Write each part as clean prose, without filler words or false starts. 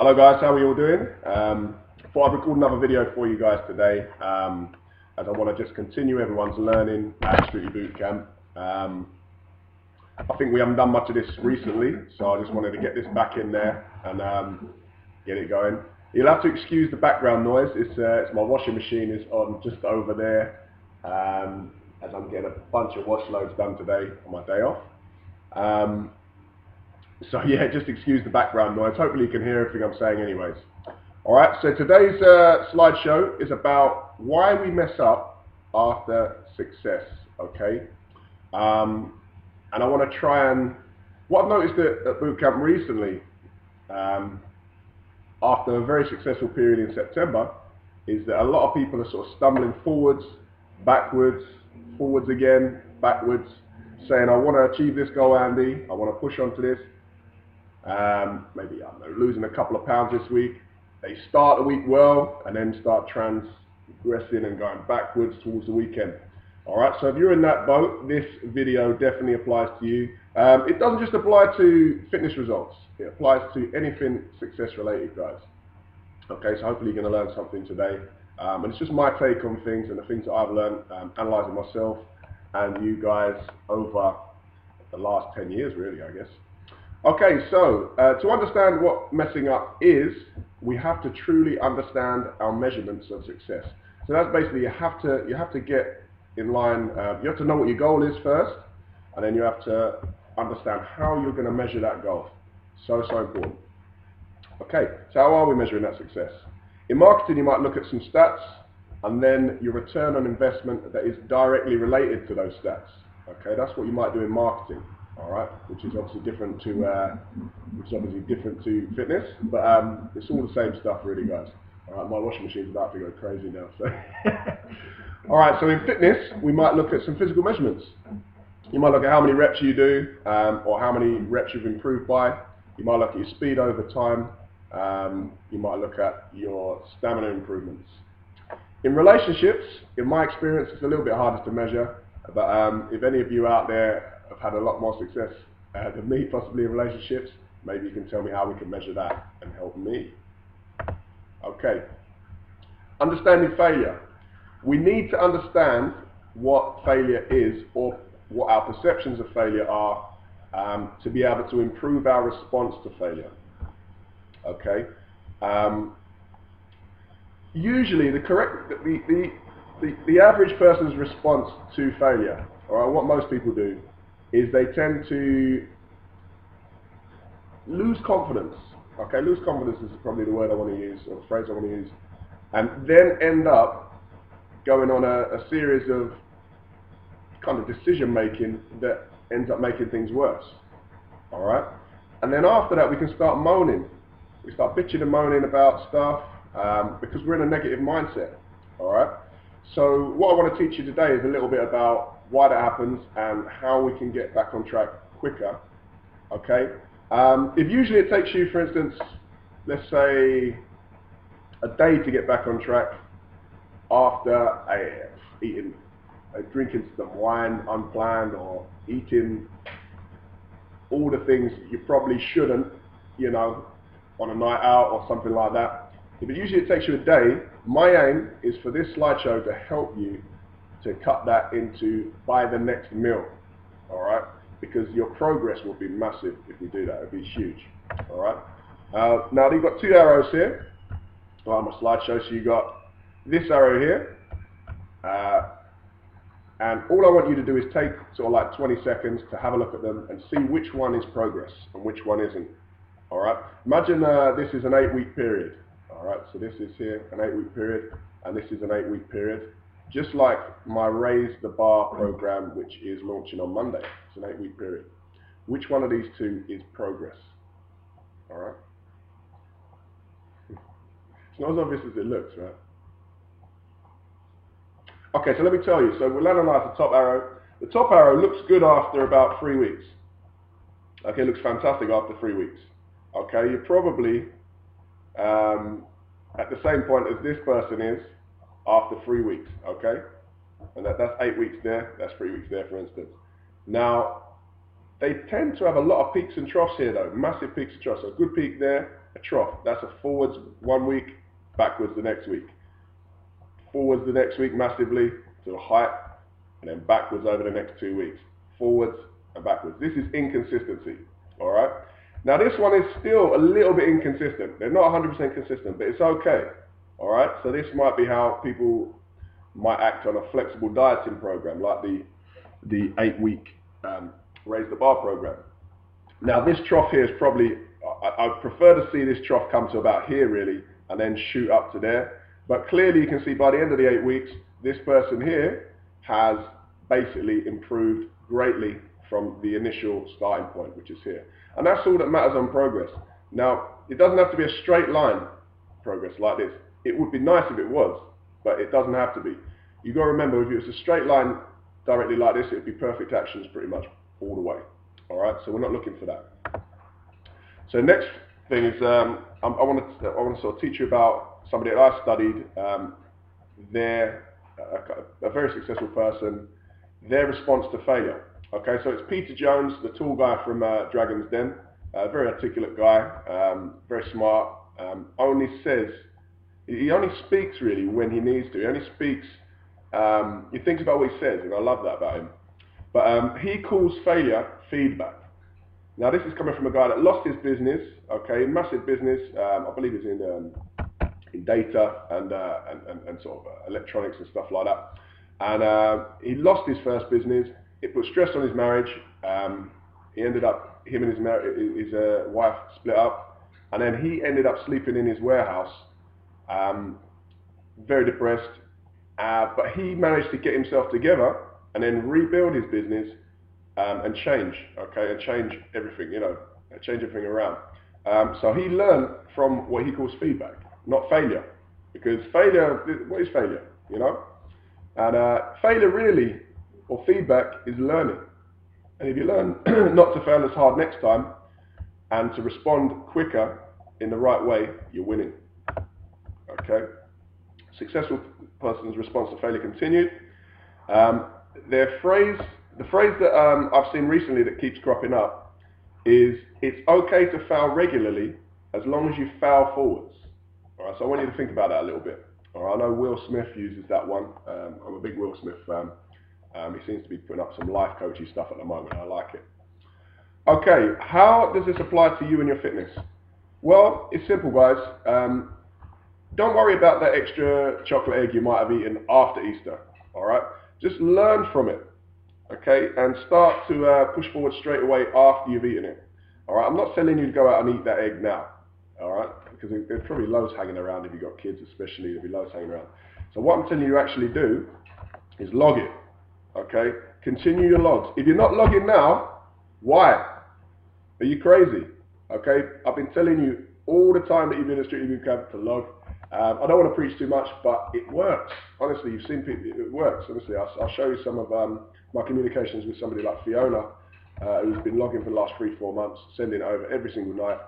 Hello guys, how are you all doing? Thought I'd record another video for you guys today, as I want to just continue everyone's learning at Strictly Bootcamp. I think we haven't done much of this recently, so I just wanted to get this back in there and get it going. You'll have to excuse the background noise. It's my washing machine is on just over there, as I'm getting a bunch of wash loads done today on my day off. So yeah, just excuse the background noise. Hopefully you can hear everything I'm saying anyways. Alright, so today's slideshow is about why we mess up after success, okay? And I want to try and, what I've noticed at Bootcamp recently, after a very successful period in September, is that a lot of people are sort of stumbling forwards, backwards, forwards again, backwards, saying, I want to achieve this goal, Andy, I want to push on to this. Maybe, I don't know, losing a couple of pounds this week. They start the week well and then start transgressing and going backwards towards the weekend. Alright, so if you're in that boat, this video definitely applies to you. It doesn't just apply to fitness results. It applies to anything success related, guys. Okay, so hopefully you're going to learn something today. And it's just my take on things and the things that I've learned, analysing myself and you guys over the last 10 years really, I guess. Okay, so to understand what messing up is, we have to truly understand our measurements of success. So that's basically you have to get in line. You have to know what your goal is first, and then you have to understand how you're going to measure that goal. So important. Okay, so how are we measuring that success? In marketing, you might look at some stats, and then your return on investment that is directly related to those stats. Okay, that's what you might do in marketing. All right, which is obviously different to fitness, but it's all the same stuff, really, guys. All right, my washing machine's about to go crazy now. So, all right, so in fitness, we might look at some physical measurements. You might look at how many reps you do, or how many reps you've improved by. You might look at your speed over time. You might look at your stamina improvements. In relationships, in my experience, it's a little bit harder to measure, but if any of you out there have had a lot more success than me, possibly in relationships, maybe you can tell me how we can measure that and help me. Okay. Understanding failure. We need to understand what failure is, or what our perceptions of failure are, to be able to improve our response to failure. Okay. Usually the average person's response to failure, or what most people do, is they tend to lose confidence. Okay, lose confidence is probably the word I want to use, or the phrase I want to use, and then end up going on a series of kind of decision making that ends up making things worse. All right, and then after that we can start moaning. We start bitching and moaning about stuff because we're in a negative mindset. All right. So what I want to teach you today is a little bit about why that happens and how we can get back on track quicker. Okay. If usually it takes you, for instance, let's say a day to get back on track after drinking some wine unplanned, or eating all the things you probably shouldn't, you know, on a night out or something like that. If it usually takes you a day, my aim is for this slideshow to help you to cut that into by the next meal, all right? Because your progress will be massive if you do that. It'll be huge, all right? Now you've got two arrows here on my slideshow. So you've got this arrow here, and all I want you to do is take sort of like 20 seconds to have a look at them and see which one is progress and which one isn't. All right. Imagine this is an 8-week period. All right. So this is here an 8-week period, and this is an 8-week period. Just like my Raise the Bar program, which is launching on Monday. It's an 8-week period. Which one of these two is progress? All right. It's not as obvious as it looks, right? Okay. So let me tell you. So we'll analyze the top arrow. The top arrow looks good after about 3 weeks. Okay. It looks fantastic after 3 weeks. Okay, you're probably at the same point as this person is after 3 weeks, okay? And that's 8 weeks there, that's 3 weeks there, for instance. Now, they tend to have a lot of peaks and troughs here though, massive peaks and troughs. So a good peak there, a trough. That's a forwards 1 week, backwards the next week. Forwards the next week massively to a height, and then backwards over the next 2 weeks. Forwards and backwards. This is inconsistency, all right? Now this one is still a little bit inconsistent. They're not 100% consistent, but it's okay, all right? So this might be how people might act on a flexible dieting program, like the 8-week Raise the Bar program. Now this trough here is probably, I prefer to see this trough come to about here really, and then shoot up to there. But clearly you can see by the end of the 8 weeks, this person here has basically improved greatly from the initial starting point, which is here. And that's all that matters on progress. Now, it doesn't have to be a straight line progress like this. It would be nice if it was, but it doesn't have to be. You've got to remember, if it was a straight line directly like this, it would be perfect actions pretty much all the way. All right, so we're not looking for that. So next thing is, I want to sort of teach you about somebody that I studied. They're a very successful person. Their response to failure. Okay, so it's Peter Jones, the tall guy from Dragon's Den. Very articulate guy, very smart. He only speaks really when he needs to. He only speaks, he thinks about what he says, and I love that about him. But he calls failure feedback. Now this is coming from a guy that lost his business, okay, massive business. I believe it's in data and sort of electronics and stuff like that. And he lost his first business. It put stress on his marriage. He ended up, him and his wife split up, and then he ended up sleeping in his warehouse, very depressed. But he managed to get himself together and then rebuild his business and change, okay, and change everything, change everything around. So he learned from what he calls feedback, not failure, because failure, what is failure, And failure really, or feedback, is learning. And if you learn not to fail as hard next time and to respond quicker in the right way, you're winning. Okay? Successful person's response to failure continued. The phrase that I've seen recently that keeps cropping up is, it's okay to fail regularly as long as you fail forwards. All right, so I want you to think about that a little bit. All right, I know Will Smith uses that one. I'm a big Will Smith fan. He seems to be putting up some life coaching stuff at the moment. I like it. Okay, how does this apply to you and your fitness? Well, it's simple, guys. Don't worry about that extra chocolate egg you might have eaten after Easter. All right, just learn from it. Okay, and start to push forward straight away after you've eaten it. All right, I'm not telling you to go out and eat that egg now. All right, because there's probably loads hanging around. If you've got kids especially, there'll be loads hanging around. So what I'm telling you to actually do is log it. Okay, continue your logs. If you're not logging now, why? Are you crazy? Okay, I've been telling you all the time that you've been in a Strictly Boot Camp to log. I don't want to preach too much, but it works. Honestly, you've seen people, it works. Honestly, I'll show you some of my communications with somebody like Fiona, who's been logging for the last 3-4 months, sending it over every single night.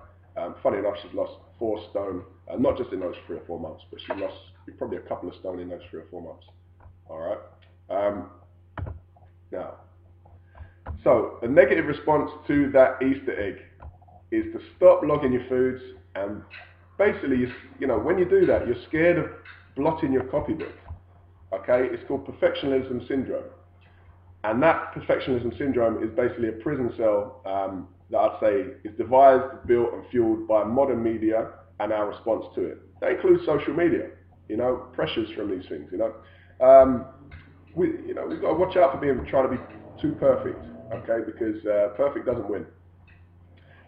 Funny enough, she's lost 4 stone, not just in those 3 or 4 months, but she lost probably a couple of stone in those 3 or 4 months. All right. Now, so a negative response to that Easter egg is to stop logging your foods, and basically, when you do that, you're scared of blotting your copybook. Okay, it's called perfectionism syndrome, and that perfectionism syndrome is basically a prison cell that I'd say is devised, built, and fueled by modern media and our response to it. That includes social media. Pressures from these things. We've got to watch out for trying to be too perfect, okay? Because perfect doesn't win.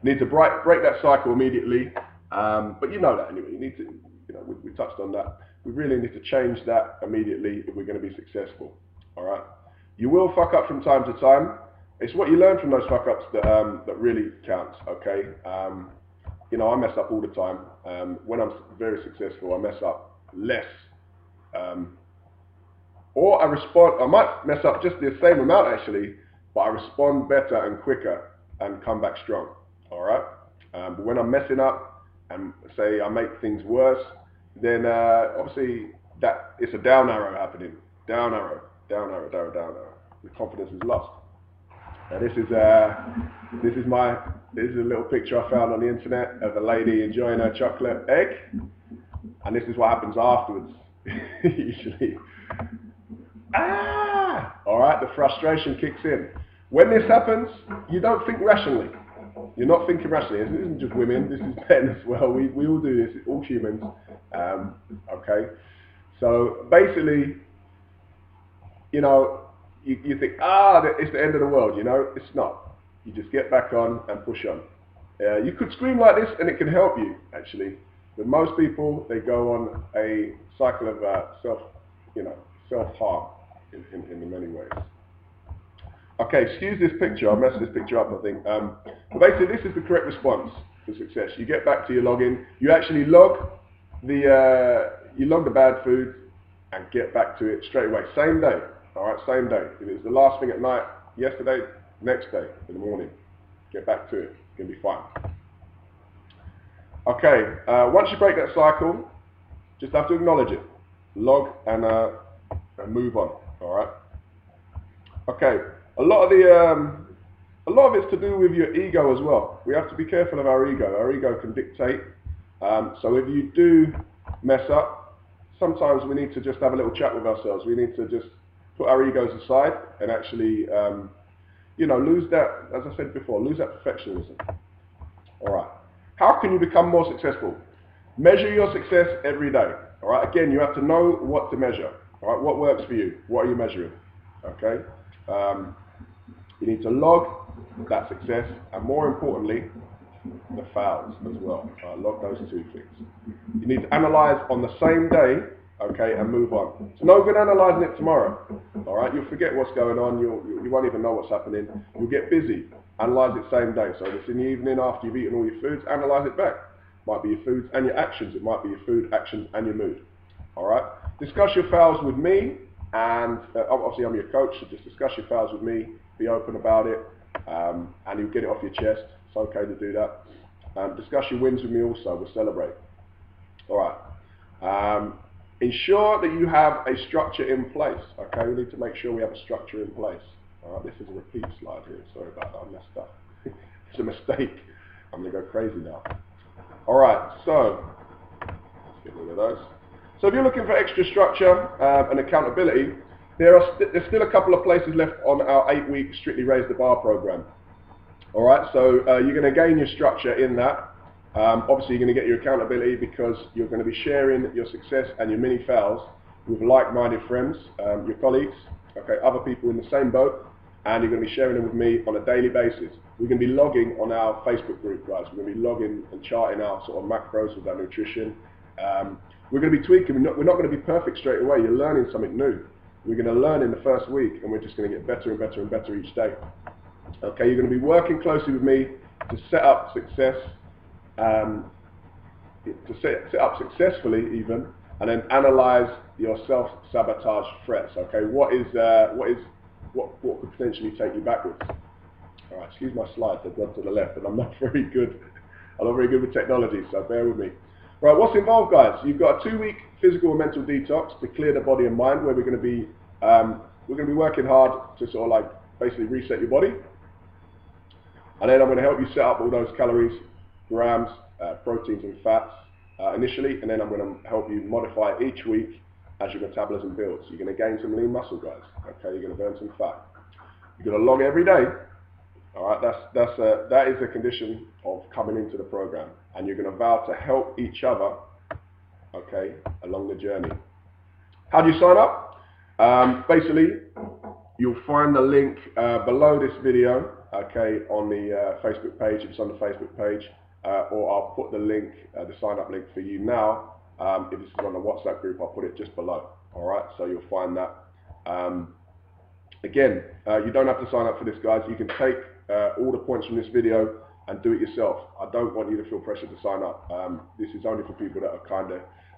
You need to break that cycle immediately, but you know that anyway. You need to, we touched on that. We really need to change that immediately if we're going to be successful. All right. You will fuck up from time to time. It's what you learn from those fuck ups that really counts. Okay. I mess up all the time. When I'm very successful, I mess up less. Or I might mess up just the same amount actually, but I respond better and quicker and come back strong. All right. But when I'm messing up and say I make things worse, then obviously that it's a down arrow happening. Down arrow, down arrow, down arrow, down arrow. The confidence is lost. This is a little picture I found on the internet of a lady enjoying her chocolate egg, and this is what happens afterwards. Usually, all right, the frustration kicks in. When this happens, you don't think rationally. You're not thinking rationally. This isn't just women. This is men as well. We all do this. All humans. Okay. So basically, you know, you think, it's the end of the world. You know, it's not. You just get back on and push on. You could scream like this, and it can help you actually. But most people, they go on a cycle of self-harm in many ways. Okay, excuse this picture. I messed this picture up, I think. But basically, this is the correct response to success. You get back to your login. You actually log the bad food and get back to it straight away. Same day. All right, same day. If it was the last thing at night, yesterday, next day, in the morning, get back to it. It's going to be fine. Okay, once you break that cycle, just have to acknowledge it. Log and move on. All right. Okay. A lot of it's to do with your ego as well. We have to be careful of our ego. Our ego can dictate. So if you do mess up, sometimes we need to just have a little chat with ourselves. We need to just put our egos aside and actually, lose that, as I said before, lose that perfectionism. All right. How can you become more successful? Measure your success every day. All right. Again, you have to know what to measure. All right. What works for you? What are you measuring? Okay. You need to log that success, and more importantly, the fails as well. Log those two things. You need to analyze on the same day, okay, and move on. It's no good analyzing it tomorrow. All right, you'll forget what's going on. You won't even know what's happening. You'll get busy. Analyze it same day. So if it's in the evening after you've eaten all your foods, analyze it back. Might be your foods and your actions. It might be your food, actions, and your mood. All right. Discuss your fails with me. And obviously I'm your coach, so just discuss your fails with me, be open about it, and you'll get it off your chest. It's okay to do that. Discuss your wins with me also, we'll celebrate. All right. Ensure that you have a structure in place, okay? We need to make sure we have a structure in place. All right, this is a repeat slide here, sorry about that, I messed up. It's a mistake. I'm going to go crazy now. All right, so, let's get rid of those. So if you're looking for extra structure and accountability, there's still a couple of places left on our 8-week Strictly Raise the Bar program. All right, so you're going to gain your structure in that. Obviously, you're going to get your accountability because you're going to be sharing your success and your mini fails with like-minded friends, your colleagues, okay, other people in the same boat, and you're going to be sharing them with me on a daily basis. We're going to be logging on our Facebook group, guys. We're going to be logging and charting our sort of macros with our nutrition. We're going to be tweaking. We're not going to be perfect straight away. You're learning something new. We're going to learn in the first week, and we're just going to get better and better and better each day. Okay, you're going to be working closely with me to set up success, set up successfully even, and then analyze your self-sabotage threats. Okay, what could potentially take you backwards? All right, excuse my slides. They've gone to the left, and I'm not very good. I'm not very good with technology, so bear with me. Right, what's involved, guys? You've got a 2-week physical and mental detox to clear the body and mind, where we're going to be working hard to sort of like basically reset your body, and then I'm going to help you set up all those calories, grams, proteins, and fats initially, and then I'm going to help you modify it each week as your metabolism builds. You're going to gain some lean muscle, guys. Okay, you're going to burn some fat. You're going to log every day. All right, that is a condition of coming into the program, and you're going to vow to help each other, okay, along the journey. How do you sign up? Basically, you'll find the link below this video, okay, on the Facebook page, if it's on the Facebook page, or I'll put the link, the sign up link for you now. If this is on the WhatsApp group, I'll put it just below. All right, so you'll find that. Again, you don't have to sign up for this, guys. You can take all the points from this video and do it yourself. I don't want you to feel pressure to sign up. This is only for people that are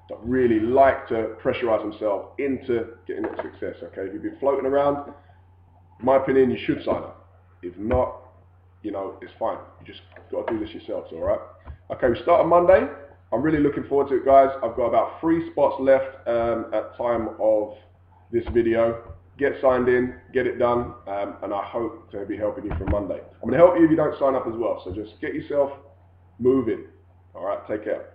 that really like to pressurize themselves into getting that success. Okay, if you've been floating around, in my opinion, you should sign up. If not, you know, it's fine. You just got to do this yourselves, all right? Okay, we start on Monday. I'm really looking forward to it, guys. I've got about 3 spots left at time of this video. get signed in, get it done, and I hope to be helping you from Monday. I'm going to help you if you don't sign up as well, so just get yourself moving. All right, take care.